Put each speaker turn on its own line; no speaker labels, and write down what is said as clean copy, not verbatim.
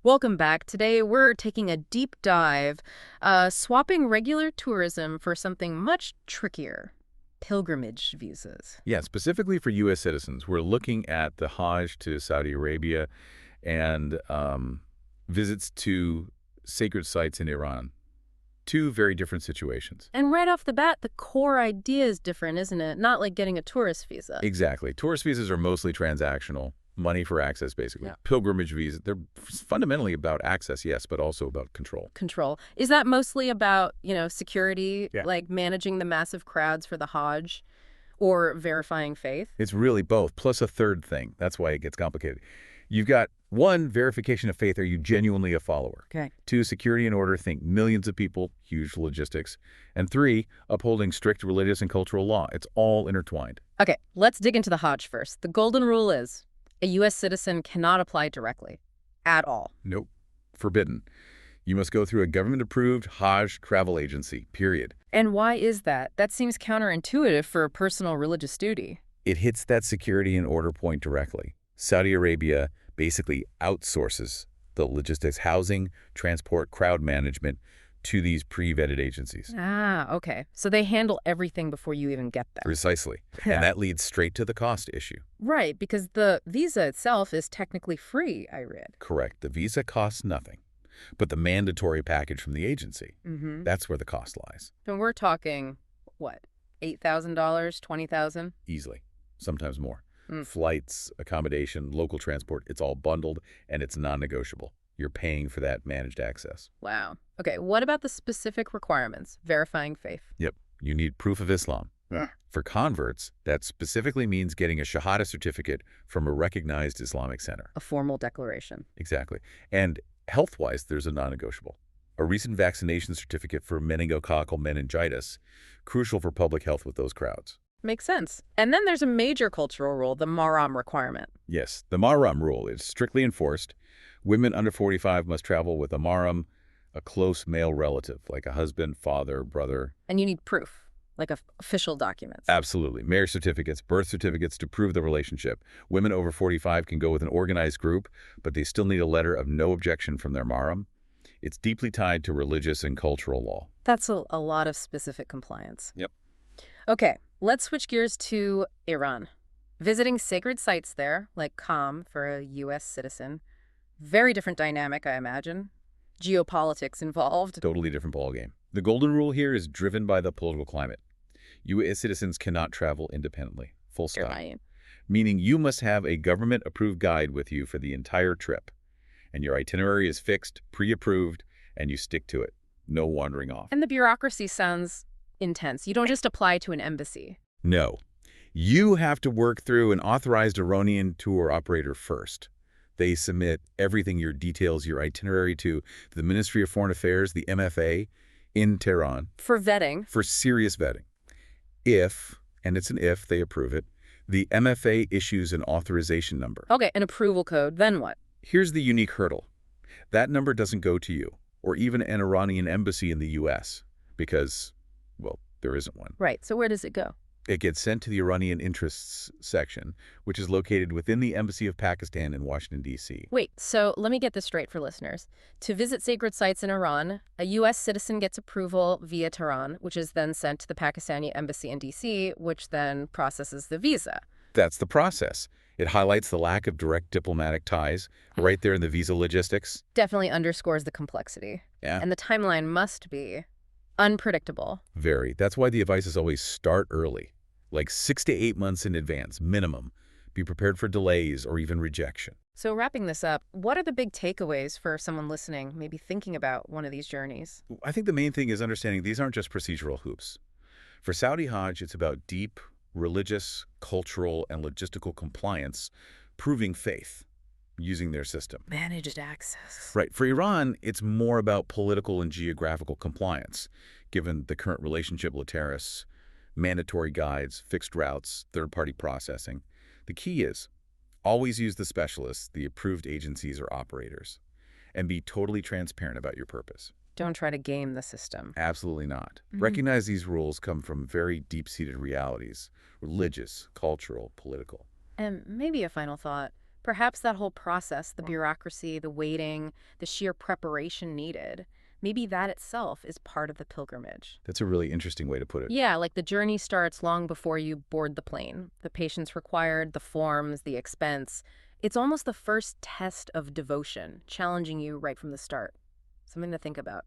Welcome back. Today we're taking a deep dive, swapping regular tourism for something much trickier, pilgrimage visas.
Yeah, specifically for U.S. citizens, we're looking at the Hajj to Saudi Arabia and visits to sacred sites in Iran. Two very different situations.
And right off the bat, the core idea is different, isn't it? Not like getting a tourist visa.
Exactly. Tourist visas are mostly transactional, money for access, basically.
Yeah.
Pilgrimage visas, they're fundamentally about access, yes, but also about control.
Control. Is that mostly about, security,
Yeah.
like managing the massive crowds for the Hajj or verifying faith?
It's really both, plus a third thing. That's why it gets complicated. You've got one, verification of faith. Are you genuinely a follower?
Okay.
Two, security and order. Think millions of people, huge logistics. And three, upholding strict religious and cultural law. It's all intertwined.
Okay, let's dig into the Hajj first. The golden rule is a U.S. citizen cannot apply directly at all.
Nope. Forbidden. You must go through a government-approved Hajj travel agency, period.
And why is that? That seems counterintuitive for a personal religious duty.
It hits that security and order point directly. Saudi Arabia basically outsources the logistics, housing, transport, crowd management to these pre-vetted agencies.
Ah, okay. So they handle everything before you even get there.
Precisely.
Yeah.
And that leads straight to the cost issue.
Right, because the visa itself is technically free, I read.
Correct. The visa costs nothing. But the mandatory package from the agency,
Mm-hmm.
that's where the cost lies.
And we're talking, what, $8,000, $20,000?
Easily. Sometimes more.
Mm.
Flights, accommodation, local transport, it's all bundled and it's non-negotiable. You're paying for that managed access.
Wow. Okay, what about the specific requirements? Verifying faith.
Yep. You need proof of Islam.
Yeah.
For converts, that specifically means getting a Shahada certificate from a recognized Islamic center.
A formal declaration.
Exactly. And health-wise, there's a non-negotiable. A recent vaccination certificate for meningococcal meningitis, crucial for public health with those crowds.
Makes sense. And then there's a major cultural rule, the Mahram requirement.
Yes, the Mahram rule is strictly enforced. Women under 45 must travel with a Mahram, a close male relative, like a husband, father, brother.
And you need proof, like official documents.
Absolutely. Marriage certificates, birth certificates to prove the relationship. Women over 45 can go with an organized group, but they still need a letter of no objection from their Mahram. It's deeply tied to religious and cultural law.
That's a lot of specific compliance.
Yep.
Okay, let's switch gears to Iran. Visiting sacred sites there, like Qom for a U.S. citizen. Very different dynamic, I imagine. Geopolitics involved.
Totally different ballgame. The golden rule here is driven by the political climate. U.S. citizens cannot travel independently. Full stop.
Right.
Meaning you must have a government-approved guide with you for the entire trip. And your itinerary is fixed, pre-approved, and you stick to it. No wandering off.
And the bureaucracy sounds intense. You don't just apply to an embassy.
No. You have to work through an authorized Iranian tour operator first. They submit everything, your details, your itinerary to the Ministry of Foreign Affairs, the MFA, in Tehran.
For vetting.
For serious vetting. If, and it's an if, they approve it, the MFA issues an authorization number.
Okay, an approval code. Then what?
Here's the unique hurdle. That number doesn't go to you, or even an Iranian embassy in the U.S., because, well, there isn't one.
Right, so where does it go?
It gets sent to the Iranian Interests section, which is located within the Embassy of Pakistan in Washington, D.C.
Wait, so let me get this straight for listeners. To visit sacred sites in Iran, a U.S. citizen gets approval via Tehran, which is then sent to the Pakistani embassy in D.C., which then processes the visa.
That's the process. It highlights the lack of direct diplomatic ties right there in the visa logistics.
Definitely underscores the complexity.
Yeah.
And the timeline must be unpredictable.
Very. That's why the advice is always start early, like 6 to 8 months in advance, minimum. Be prepared for delays or even rejection.
So wrapping this up, what are the big takeaways for someone listening, maybe thinking about one of these journeys?
I think the main thing is understanding these aren't just procedural hoops. For Saudi Hajj, it's about deep religious, cultural, and logistical compliance, proving faith, using their system.
Managed access.
Right. For Iran, it's more about political and geographical compliance, given the current relationship with terrorists, mandatory guides, fixed routes, third-party processing. The key is always use the specialists, the approved agencies or operators, and be totally transparent about your purpose.
Don't try to game the system.
Absolutely not. Recognize these rules come from very deep-seated realities, religious, cultural, political.
And maybe a final thought. Perhaps that whole process, the bureaucracy, the waiting, the sheer preparation needed, maybe that itself is part of the pilgrimage.
That's a really interesting way to put it.
Yeah, like the journey starts long before you board the plane. The patience required, the forms, the expense. It's almost the first test of devotion, challenging you right from the start. Something to think about.